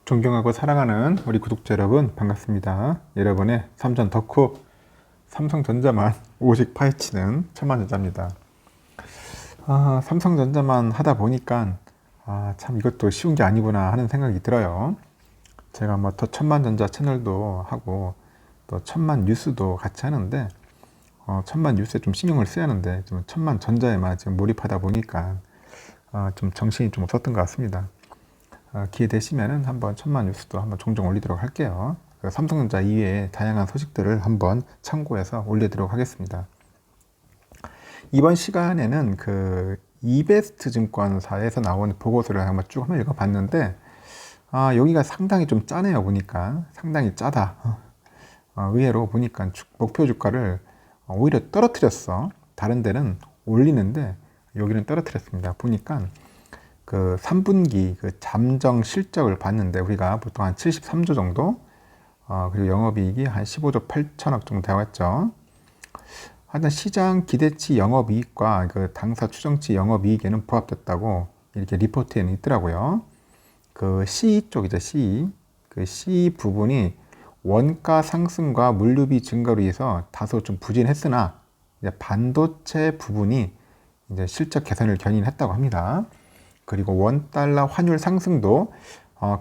존경하고 사랑하는 우리 구독자 여러분 반갑습니다. 여러분의 삼전 덕후 삼성전자만 오직 파헤치는 천만전자입니다. 삼성전자만 하다 보니까 참 이것도 쉬운 게 아니구나 하는 생각이 들어요. 제가 뭐 더 천만전자 채널도 하고 또 천만 뉴스도 같이 하는데 천만 뉴스에 좀 신경을 써야 하는데 좀 천만전자에만 지금 몰입하다 보니까 좀 정신이 좀 없었던 것 같습니다. 기회 되시면은 한번 천만 뉴스도 한번 종종 올리도록 할게요. 삼성전자 이외에 다양한 소식들을 한번 참고해서 올리도록 하겠습니다. 이번 시간에는 그 이베스트 증권사에서 나온 보고서를 한번 읽어봤는데 여기가 상당히 좀 짜네요. 보니까 상당히 짜다. 의외로 보니까 목표 주가를 오히려 떨어뜨렸어. 다른 데는 올리는데 여기는 떨어뜨렸습니다. 보니까 그 3분기 그 잠정 실적을 봤는데 우리가 보통 한 73조 정도 그리고 영업이익이 한 15조 8천억 정도 되었죠. 하여튼 시장 기대치 영업이익과 그 당사 추정치 영업이익에는 부합됐다고 이렇게 리포트에는 있더라고요. 그 C 쪽이죠. 그 C 부분이 원가 상승과 물류비 증가로 인해서 다소 좀 부진했으나 이제 반도체 부분이 이제 실적 개선을 견인했다고 합니다. 그리고 원달러 환율 상승도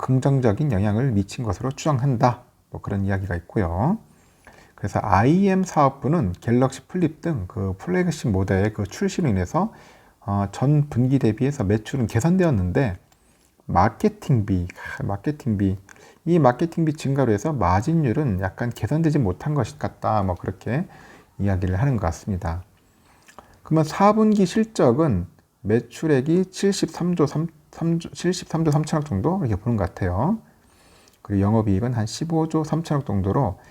긍정적인 영향을 미친 것으로 추정한다. 뭐 그런 이야기가 있고요. 그래서 IM 사업부는 갤럭시 플립 등 그 플래그십 모델의 그 출시로 인해서 전 분기 대비해서 매출은 개선되었는데 마케팅비 이 마케팅비 증가로 해서 마진율은 약간 개선되지 못한 것 같다. 뭐 그렇게 이야기를 하는 것 같습니다. 그러면 4분기 실적은 매출액이 73조 3천억 정도 이렇게 보는 것 같아요. 그리고 영업이익은 한 15조 3천억 정도로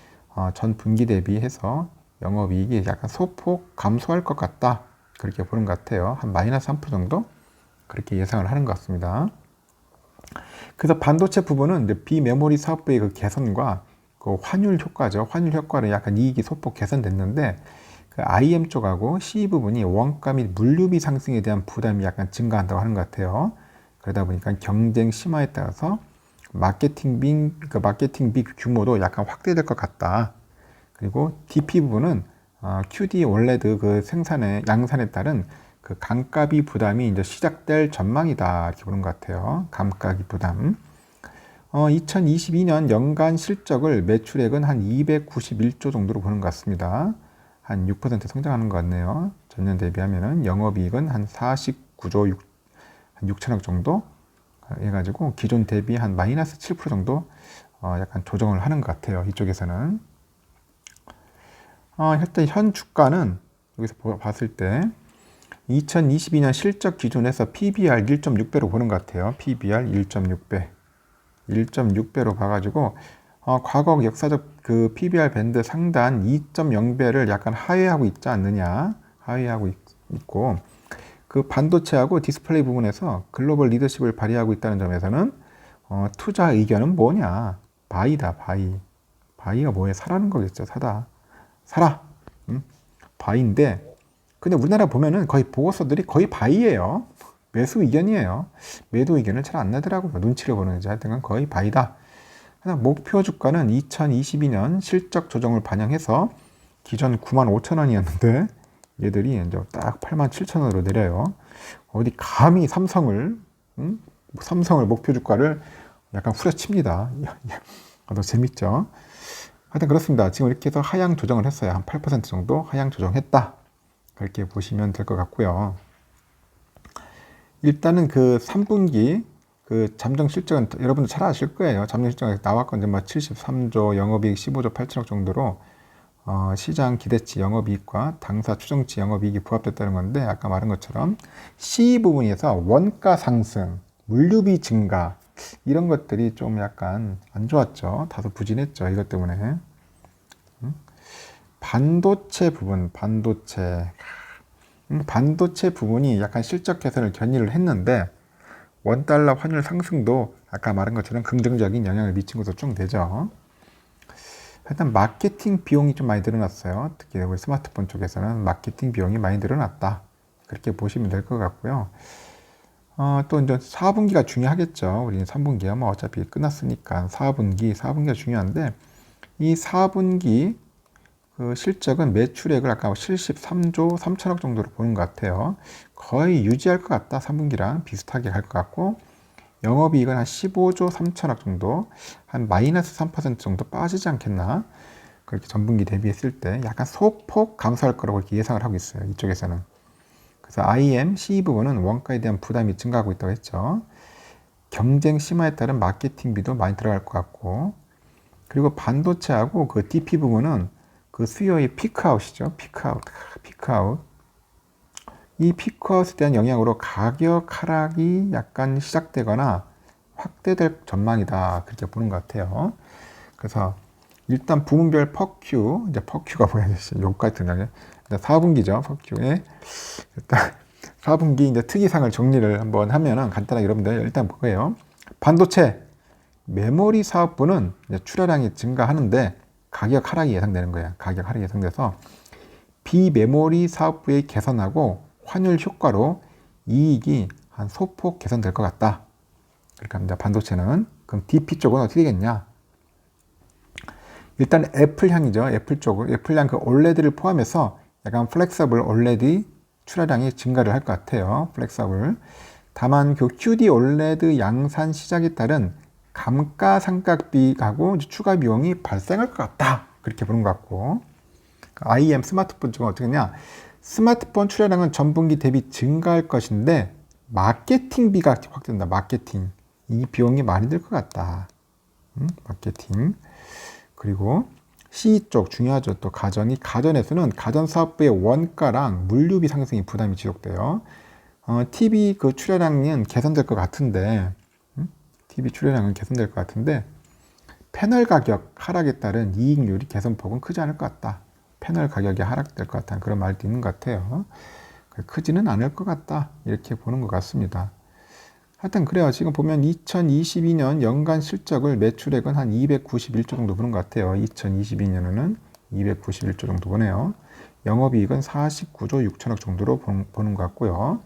전 분기 대비해서 영업이익이 약간 소폭 감소할 것 같다. 그렇게 보는 것 같아요. 한 마이너스 3% 정도 그렇게 예상을 하는 것 같습니다. 그래서 반도체 부분은 이제 비메모리 사업부의 그 개선과 그 환율 효과죠. 환율 효과로 약간 이익이 소폭 개선됐는데 그 IM 쪽하고 C 부분이 원가 및 물류비 상승에 대한 부담이 약간 증가한다고 하는 것 같아요. 그러다 보니까 경쟁 심화에 따라서 마케팅비 규모도 약간 확대될 것 같다. 그리고 DP 부분은 QD 올레드 그 양산에 따른 그 감가비 부담이 이제 시작될 전망이다. 이렇게 보는 것 같아요. 감가비 부담. 2022년 연간 실적을 매출액은 한 291조 정도로 보는 것 같습니다. 한 6% 성장하는 것 같네요. 전년 대비하면은 영업이익은 한 49조 6천억 정도 해가지고 기존 대비 한 마이너스 7% 정도 약간 조정을 하는 것 같아요. 이쪽에서는. 일단 현 주가는 여기서 봤을 때 2022년 실적 기준에서 PBR 1.6배로 보는 것 같아요. PBR 1.6배. 1.6배로 봐가지고 과거 역사적 그 PBR 밴드 상단 2.0배를 약간 하회하고 있지 않느냐. 하회하고 있고 그 반도체하고 디스플레이 부분에서 글로벌 리더십을 발휘하고 있다는 점에서는 투자 의견은 뭐냐. 바이다. 바이가 뭐예요? 사라는 거겠죠. 사라. 바이인데 근데 우리나라 보면은 거의 보고서들이 거의 바이예요. 매수 의견이에요. 매도 의견을 잘 안 내더라고요. 눈치를 보는지 하여튼 거의 바이다. 목표 주가는 2022년 실적 조정을 반영해서 기존 95,000원이었는데 얘들이 이제 딱 87,000원으로 내려요. 어디 감히 삼성을 목표 주가를 약간 후려칩니다. 너 재밌죠? 하여튼 그렇습니다. 지금 이렇게 해서 하향 조정을 했어요. 한 8% 정도 하향 조정했다. 그렇게 보시면 될 것 같고요. 일단은 그 3분기 그 잠정 실적은 여러분들 잘 아실 거예요. 잠정 실적은 나왔건데 뭐 73조 영업이익 15조 8천억 정도로 시장 기대치 영업이익과 당사 추정치 영업이익이 부합됐다는 건데 아까 말한 것처럼 C 부분에서 원가 상승, 물류비 증가 이런 것들이 좀 약간 안 좋았죠. 다소 부진했죠. 이것 때문에. 반도체 부분이 약간 실적 개선을 견인을 했는데 원달러 환율 상승도 아까 말한 것처럼 긍정적인 영향을 미친 것으로 쭉 되죠. 일단 마케팅 비용이 좀 많이 늘어났어요. 특히 우리 스마트폰 쪽에서는 마케팅 비용이 많이 늘어났다. 그렇게 보시면 될 것 같고요. 또 이제 4분기가 중요하겠죠. 우리 3분기야 뭐 어차피 끝났으니까 4분기가 중요한데 이 4분기 그 실적은 매출액을 아까 73조 3천억 정도로 보는 것 같아요. 거의 유지할 것 같다. 3분기랑 비슷하게 갈 것 같고 영업이익은 한 15조 3천억 정도, 한 마이너스 3% 정도 빠지지 않겠나. 그렇게 전분기 대비했을 때 약간 소폭 감소할 거라고 이렇게 예상을 하고 있어요. 이쪽에서는. 그래서 IM, CE 부분은 원가에 대한 부담이 증가하고 있다고 했죠. 경쟁 심화에 따른 마케팅비도 많이 들어갈 것 같고, 그리고 반도체하고 그 DP 부분은 그 수요의 피크아웃이죠. 피크아웃. 이 피크아웃에 대한 영향으로 가격 하락이 약간 시작되거나 확대될 전망이다. 그렇게 보는 것 같아요. 그래서 일단 부문별 퍼큐, 이제 퍼큐가 뭐야, 욕까지 등장해. 4분기죠, 퍼큐에. 일단 4분기 이제 특이상을 정리를 한번 하면은 간단하게 여러분들 일단 볼게요. 반도체, 메모리 사업부는 이제 출하량이 증가하는데 가격 하락이 예상되는 거예요. 가격 하락이 예상돼서 비메모리 사업부의 개선하고 환율 효과로 이익이 한 소폭 개선될 것 같다. 그러니까 이제 반도체는 그럼 DP 쪽은 어떻게 되겠냐? 일단 애플향이죠. 애플 쪽은 애플향 그 올레드를 포함해서 약간 플렉서블 올레드 출하량이 증가를 할 것 같아요. 플렉서블. 다만 그 QD 올레드 양산 시작에 따른 감가상각비하고 추가 비용이 발생할 것 같다. 그렇게 보는 것 같고. IM 스마트폰 쪽은 어떻게냐? 스마트폰 출하량은 전분기 대비 증가할 것인데 마케팅비가 확대된다. 마케팅. 이 비용이 많이 들 것 같다. 마케팅. 그리고 CE 쪽 중요하죠. 또 가전에서는 가전 사업부의 원가랑 물류비 상승이 부담이 지속돼요. TV 그 출하량은 개선될 것 같은데, TV 출하량은 개선될 것 같은데 패널 가격 하락에 따른 이익률이 개선폭은 크지 않을 것 같다. 패널 가격이 하락될 것 같다는 그런 말도 있는 것 같아요. 크지는 않을 것 같다. 이렇게 보는 것 같습니다. 하여튼 그래요. 지금 보면 2022년 연간 실적을 매출액은 한 291조 정도 보는 것 같아요. 2022년에는 291조 정도 보네요. 영업이익은 49조 6천억 정도로 보는 것 같고요.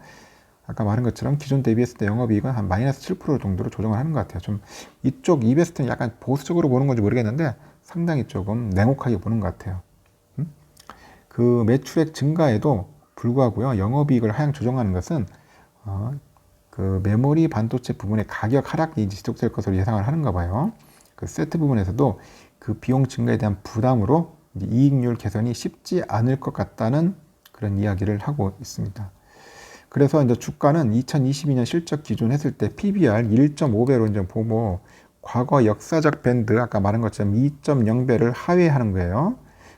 아까 말한 것처럼 기존 대비했을 때 영업이익은 한 마이너스 7% 정도로 조정을 하는 것 같아요. 좀 이쪽 이베스트는 약간 보수적으로 보는 건지 모르겠는데 상당히 조금 냉혹하게 보는 것 같아요. 그 매출액 증가에도 불구하고요. 영업이익을 하향 조정하는 것은 그 메모리 반도체 부분의 가격 하락이 지속될 것으로 예상을 하는가 봐요. 그 세트 부분에서도 그 비용 증가에 대한 부담으로 이익률 개선이 쉽지 않을 것 같다는 그런 이야기를 하고 있습니다. 그래서 이제 주가는 2022년 실적 기준 했을 때 PBR 1.5배로 이제 보고 과거 역사적 밴드 아까 말한 것처럼 2.0배를 하회하는 거예요.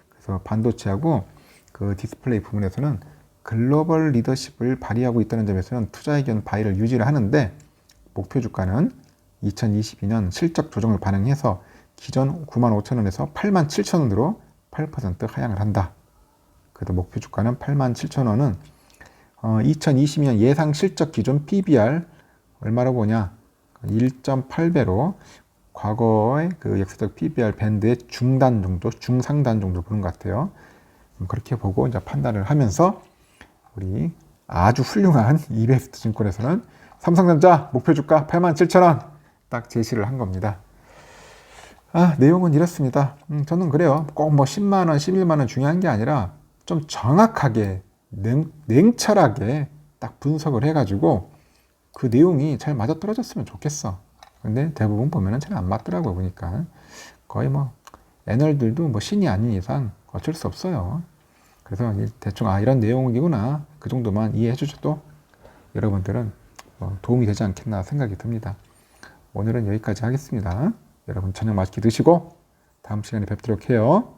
그래서 반도체하고 그 디스플레이 부분에서는 글로벌 리더십을 발휘하고 있다는 점에서는 투자 의견 바이를 유지를 하는데 목표 주가는 2022년 실적 조정을 반영해서 기존 95,000원에서 87,000원으로 8% 하향을 한다. 그래도 목표 주가는 87,000원은 2020년 예상 실적 기준 PBR 얼마로 보냐? 1.8배로 과거의 그 역사적 PBR 밴드의 중단 정도, 중상단 정도 보는 것 같아요. 그렇게 보고 이제 판단을 하면서 우리 아주 훌륭한 이베스트 증권에서는 삼성전자 목표 주가 87,000원 딱 제시를 한 겁니다. 내용은 이렇습니다. 저는 그래요. 꼭 뭐 10만원, 11만원 중요한 게 아니라 좀 정확하게 냉철하게 딱 분석을 해가지고 그 내용이 잘 맞아떨어졌으면 좋겠어. 근데 대부분 보면은 잘 안 맞더라고요. 보니까 거의 뭐 애널들도 뭐 신이 아닌 이상 어쩔 수 없어요. 그래서 대충 이런 내용이구나 그 정도만 이해해 주셔도 여러분들은 도움이 되지 않겠나 생각이 듭니다. 오늘은 여기까지 하겠습니다. 여러분 저녁 맛있게 드시고 다음 시간에 뵙도록 해요.